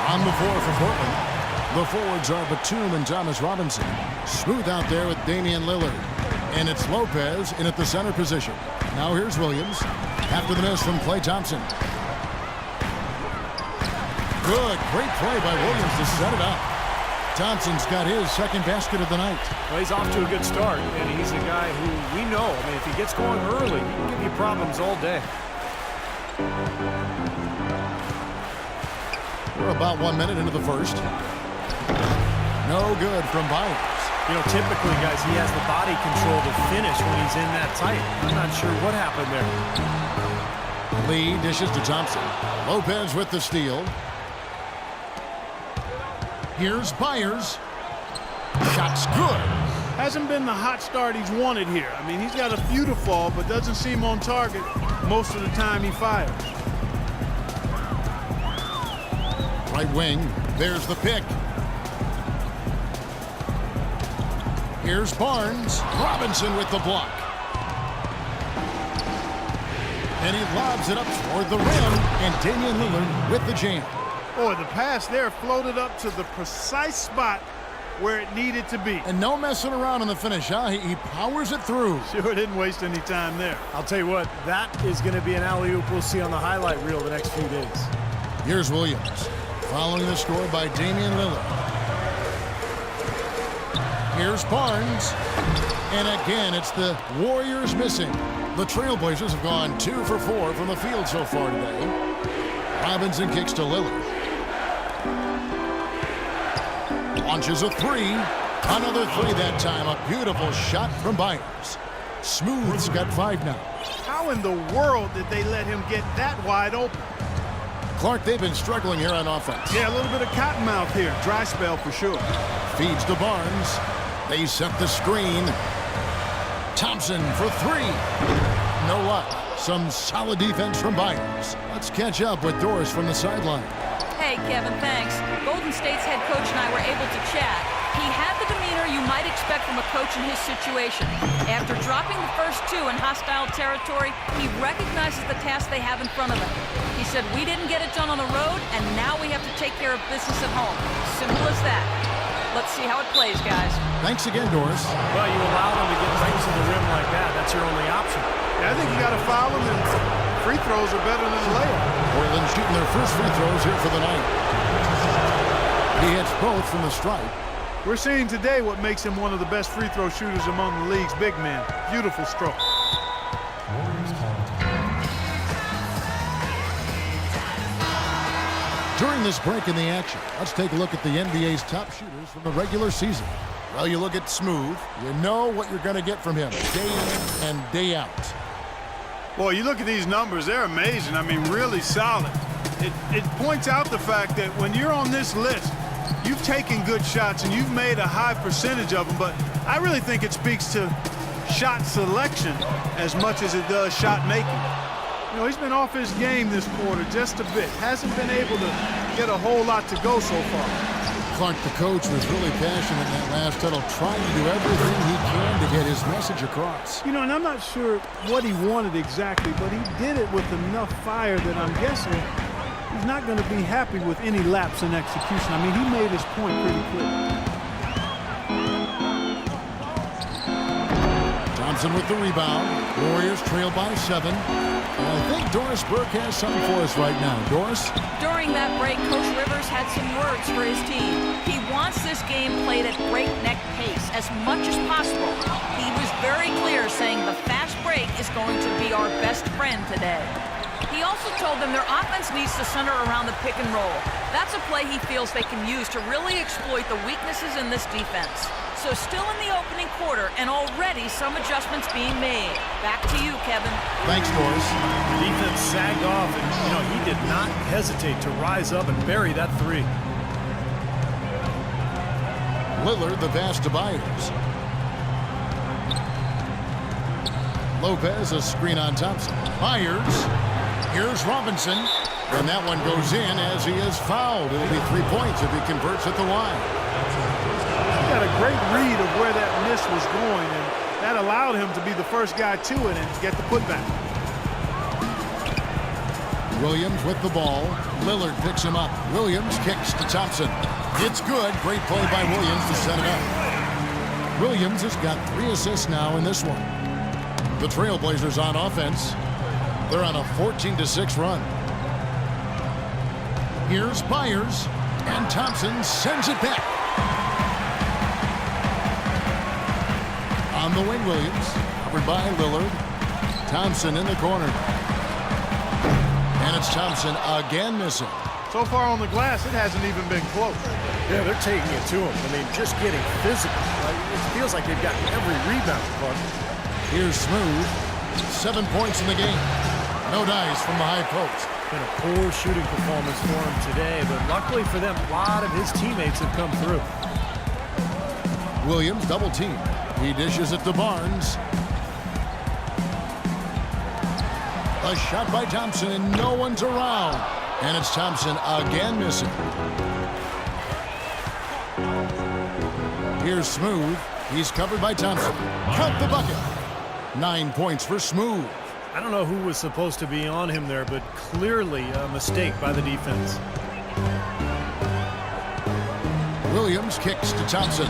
On the floor for Portland, the forwards are Batum and Thomas Robinson. Smooth out there with Damian Lillard. And it's Lopez in at the center position. Now here's Williams. After the miss from Klay Thompson. Good, great play by Williams to set it up. Thompson's got his second basket of the night. Well, he's off to a good start, and he's a guy who we know. I mean, if he gets going early, he can give you problems all day. We're about 1 minute into the first. No good from Byers. You know, typically, guys, he has the body control to finish when he's in that tight. I'm not sure what happened there. Lee dishes to Thompson. Lopez with the steal. Here's Byers. Shot's good. Hasn't been the hot start he's wanted here. I mean, he's got a few to fall, but doesn't seem on target most of the time he fires. Right wing. There's the pick. Here's Barnes. Robinson with the block. And he lobs it up toward the rim. And Damian Lillard with the jam. Boy, the pass there floated up to the precise spot where it needed to be. And no messing around in the finish, huh? He powers it through. Sure didn't waste any time there. I'll tell you what, that is going to be an alley-oop we'll see on the highlight reel the next few days. Here's Williams. Following the score by Damian Lillard. Here's Barnes. And again, it's the Warriors missing. The Trailblazers have gone 2 for 4 from the field so far today. Robinson kicks to Lillard. Launches a three. Another three that time. A beautiful shot from Byers. Smooth's got 5 now. How in the world did they let him get that wide open? Clark, they've been struggling here on offense. Yeah, a little bit of cottonmouth here. Dry spell for sure. Feeds to Barnes. They set the screen. Thompson for 3. No luck. Some solid defense from Byers. Let's catch up with Doris from the sideline. Hey, Kevin, thanks. Golden State's head coach and I were able to chat. He had the demeanor you might expect from a coach in his situation. After dropping the first 2 in hostile territory, he recognizes the task they have in front of them. He said, we didn't get it done on the road, and now we have to take care of business at home. Simple as that. Let's see how it plays, guys. Thanks again, Doris. Well, you allow them to get right to the rim like that. That's your only option. Yeah, I think you got to foul him, and free throws are better than a layup. Portland shooting their first free throws here for the night. He hits both from the stripe. We're seeing today what makes him one of the best free throw shooters among the league's big men. Beautiful stroke. During this break in the action, let's take a look at the NBA's top shooters from the regular season. Well, you look at Smooth, you know what you're going to get from him day in and day out. Boy, you look at these numbers, they're amazing. I mean, really solid. It points out the fact that when you're on this list, you've taken good shots and you've made a high percentage of them, but I really think it speaks to shot selection as much as it does shot making. You know, he's been off his game this quarter just a bit. Hasn't been able to get a whole lot to go so far. Clark, the coach, was really passionate in that last tunnel, trying to do everything he can to get his message across. You know, and I'm not sure what he wanted exactly, but he did it with enough fire that I'm guessing he's not going to be happy with any lapse in execution. I mean, he made his point pretty clear. Thompson with the rebound. Warriors trail by 7. And I think Doris Burke has something for us right now. Doris? During that break, Coach Rivers had some words for his team. He wants this game played at breakneck pace as much as possible. He was very clear, saying the fast break is going to be our best friend today. He also told them their offense needs to center around the pick and roll. That's a play he feels they can use to really exploit the weaknesses in this defense. So still in the opening quarter, and already some adjustments being made. Back to you, Kevin. Thanks, Doris. The defense sagged off, and, you know, he did not hesitate to rise up and bury that 3. Lillard, the pass to Byers. Lopez, a screen on Thompson. Byers. Here's Robinson. And that one goes in as he is fouled. It'll be 3 points if he converts at the line. He got a great read of where that miss was going, and that allowed him to be the first guy to it and get the putback. Williams with the ball. Lillard picks him up. Williams kicks to Thompson. It's good. Great play by Williams to set it up. Williams has got 3 assists now in this one. The Trailblazers on offense. They're on a 14-6 run. Here's Byers, and Thompson sends it back. On the wing, Williams, covered by Lillard. Thompson in the corner. And it's Thompson again missing. So far on the glass, it hasn't even been close. Yeah, they're taking it to him. I mean, just getting physical. It feels like they've gotten every rebound, Clark. Here's Smooth. 7 points in the game. No dice from the high post. Been a poor shooting performance for him today, but luckily for them, a lot of his teammates have come through. Williams double team. He dishes it to Barnes. A shot by Thompson, and no one's around. And it's Thompson again missing. Here's Smooth. He's covered by Thompson. Count the bucket. 9 points for Smooth. I don't know who was supposed to be on him there, but clearly a mistake by the defense. Williams kicks to Thompson.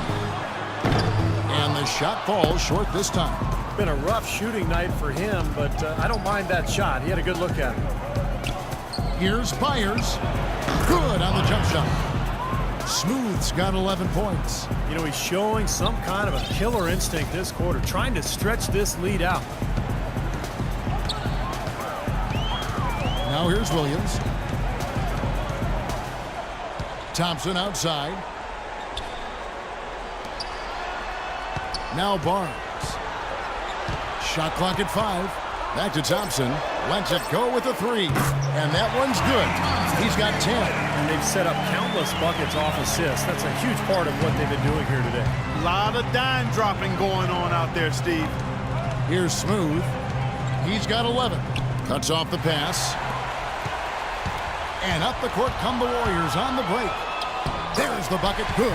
And the shot falls short this time. Been a rough shooting night for him, but I don't mind that shot. He had a good look at it. Here's Byers. Good on the jump shot. Smooth's got 11 points. You know, he's showing some kind of a killer instinct this quarter, trying to stretch this lead out. Now here's Williams. Thompson outside. Now Barnes. Shot clock at 5. Back to Thompson. Lets it go with the 3. And that one's good. He's got 10. And they've set up countless buckets off assists. That's a huge part of what they've been doing here today. A lot of dime dropping going on out there, Steve. Here's Smooth. He's got 11. Cuts off the pass. And up the court come the Warriors on the break. There's the bucket. Good.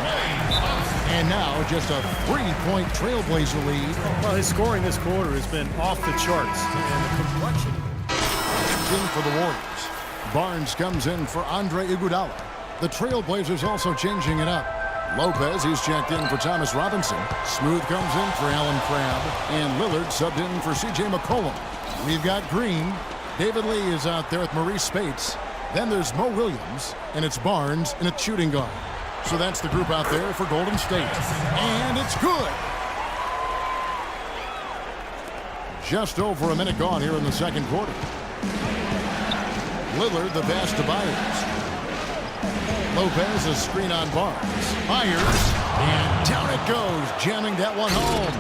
And now just a 3-point Trailblazer lead. Well, his scoring this quarter has been off the charts. And the complexion. In for the Warriors. Barnes comes in for Andre Iguodala. The Trailblazers also changing it up. Lopez, he's checked in for Thomas Robinson. Smooth comes in for Allen Crabbe. And Lillard subbed in for C.J. McCollum. We've got Green. David Lee is out there with Maurice Spates. Then there's Mo Williams, and it's Barnes and it's shooting guard. So that's the group out there for Golden State. And it's good. Just over a minute gone here in the second quarter. Lillard the pass to Byers. Lopez a screen on Barnes. Byers, and down it goes, jamming that one home.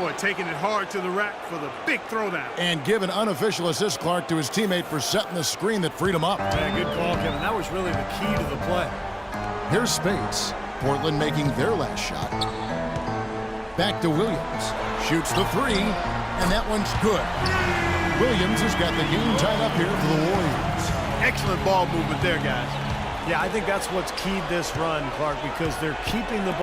Boy, taking it hard to the rack for the big throwdown. And give an unofficial assist, Clark, to his teammate for setting the screen that freed him up. Yeah, good call, Kevin. That was really the key to the play. Here's Spates. Portland making their last shot. Back to Williams. Shoots the 3, and that one's good. Williams has got the game tied up here for the Warriors. Excellent ball movement there, guys. Yeah, I think that's what's keyed this run, Clark, because they're keeping the ball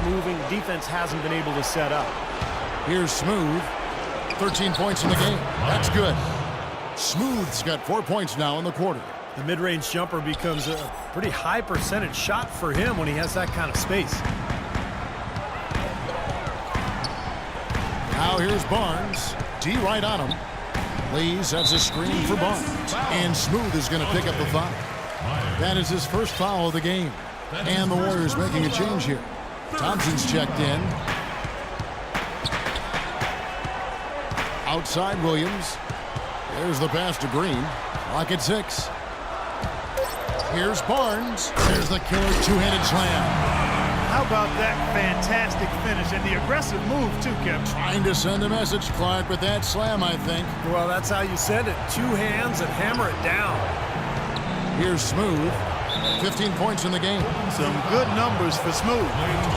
moving. Defense hasn't been able to set up. Here's Smooth. 13 points in the game. That's good. Smooth's got 4 points now in the quarter. The mid-range jumper becomes a pretty high percentage shot for him when he has that kind of space. Now here's Barnes. D right on him. Lee sets a screen for Barnes. And Smooth is going to pick up the foul. That is his first foul of the game. And the Warriors making a change here. Thompson's checked in. Outside Williams. There's the pass to Green. Clock at 6. Here's Barnes. There's the killer two-handed slam. How about that fantastic finish and the aggressive move, too, Kevin? Trying to send a message, Clark, with that slam, I think. Well, that's how you send it. 2 hands and hammer it down. Here's Smooth. 15 points in the game. Some good numbers for Smooth.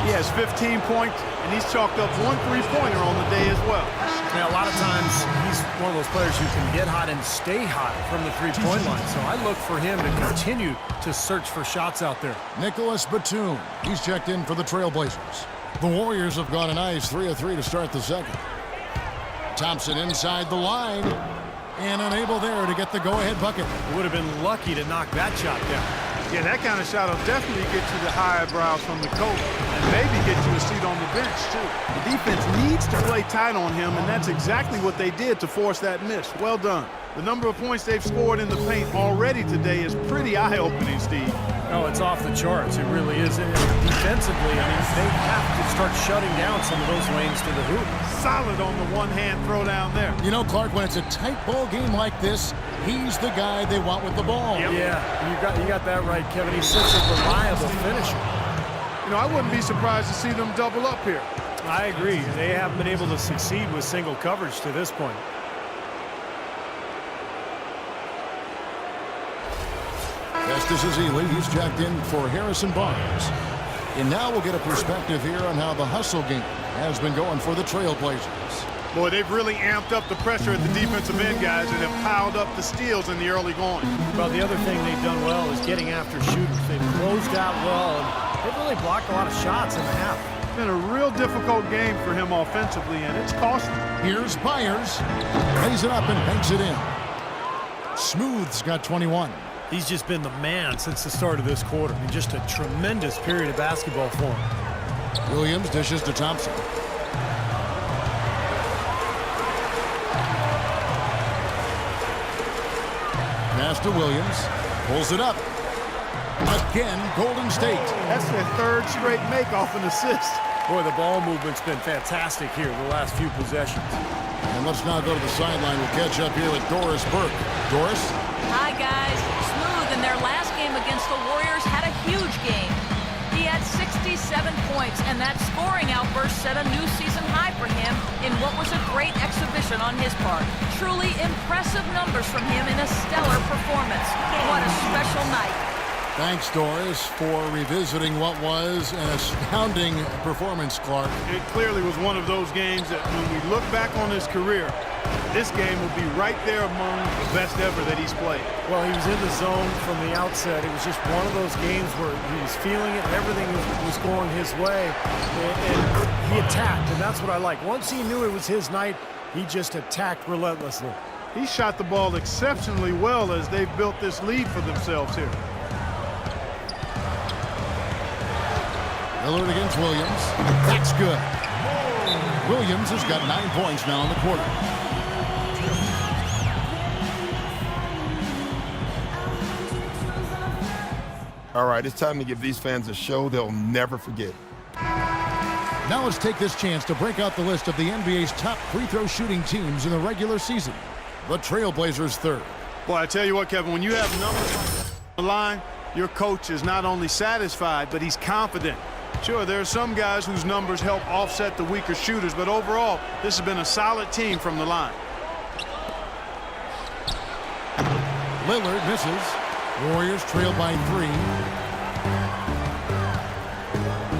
He has 15 points, and he's chalked up 1 3-pointer on the day as well. Now, a lot of times, he's one of those players who can get hot and stay hot from the 3-point line. So I look for him to continue to search for shots out there. Nicholas Batum. He's checked in for the Trailblazers. The Warriors have gone a nice 3 of 3 to start the second. Thompson inside the line and unable there to get the go-ahead bucket. Would have been lucky to knock that shot down. Yeah, that kind of shot will definitely get you the high eyebrows from the coach and maybe get you a seat on the bench, too. The defense needs to play tight on him, and that's exactly what they did to force that miss. Well done. The number of points they've scored in the paint already today is pretty eye-opening, Steve. Oh, it's off the charts. It really is. And defensively, I mean, they have to start shutting down some of those lanes to the hoop. Solid on the one-hand throw down there. You know, Clark, when it's a tight ball game like this, he's the guy they want with the ball. Yep. Yeah, you got that right, Kevin. He's such a reliable finisher. You know, I wouldn't be surprised to see them double up here. I agree. They haven't been able to succeed with single coverage to this point. Festus Ezeli, he's jacked in for Harrison Barnes. And now we'll get a perspective here on how the hustle game has been going for the Trailblazers. Boy, they've really amped up the pressure at the defensive end, guys, and have piled up the steals in the early going. Well, the other thing they've done well is getting after shooters. They've closed out well, and they've really blocked a lot of shots in the half. It's been a real difficult game for him offensively, and it's costly. Here's Byers. Lays it up and banks it in. Smooth's got 21. He's just been the man since the start of this quarter. I mean, just a tremendous period of basketball for him. Williams dishes to Thompson. Pass to Williams. Pulls it up. Again, Golden State. That's their third straight make off an assist. Boy, the ball movement's been fantastic here the last few possessions. And let's now go to the sideline. We'll catch up here with Doris Burke. Doris? Hi, guys. Smooth in their last game against the Warriors had a huge game. He had 67 points, and that scoring outburst set a new season high for him in what was a great exhibition on his part. Truly impressive numbers from him in a stellar performance. What a special night. Thanks, Doris, for revisiting what was an astounding performance, Clark. It clearly was one of those games that when we look back on his career, this game will be right there among the best ever that he's played. Well, he was in the zone from the outset. It was just one of those games where he was feeling it. Everything was going his way, and he attacked, and that's what I like. Once he knew it was his night, he just attacked relentlessly. He shot the ball exceptionally well as they've built this lead for themselves here. Lillard against Williams. That's good. Williams has got 9 points now in the quarter. All right, it's time to give these fans a show they'll never forget. Now let's take this chance to break out the list of the NBA's top free throw shooting teams in the regular season. The Trailblazers third. Boy, I tell you what, Kevin, when you have numbers on the line, your coach is not only satisfied, but he's confident. Sure, there are some guys whose numbers help offset the weaker shooters, but overall, this has been a solid team from the line. Lillard misses. Warriors trail by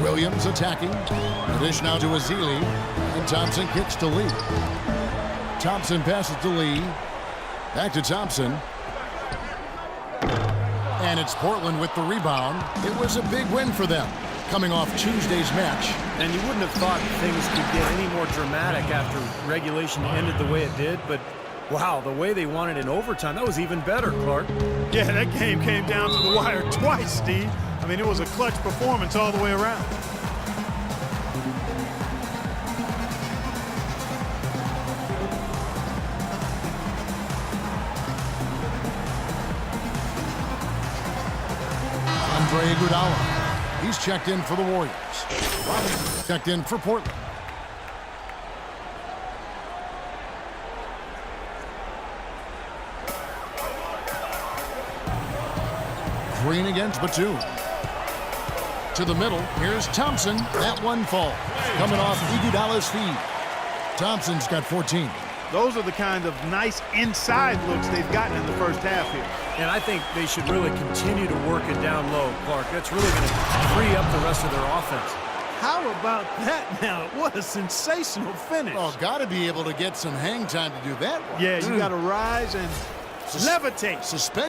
3. Williams attacking. The dish now to Ezeli. And Thompson kicks to Lee. Thompson passes to Lee. Back to Thompson. And it's Portland with the rebound. It was a big win for them, coming off Tuesday's match. And you wouldn't have thought things could get any more dramatic after regulation ended the way it did, but wow, the way they won it in overtime, that was even better, Clark. Yeah, that game came down to the wire twice, Steve. I mean, it was a clutch performance all the way around. Andre Iguodala. He's checked in for the Warriors. Robinson checked in for Portland. Green against Batum. To the middle. Here's Thompson. That one falls. Coming off Iguodala's feed. Thompson's got 14. Those are the kind of nice inside looks they've gotten in the first half here. And I think they should really continue to work it down low, Clark. That's really going to free up the rest of their offense. How about that now? What a sensational finish. Oh, got to be able to get some hang time to do that one. Yeah, you got to rise and levitate. Suspend.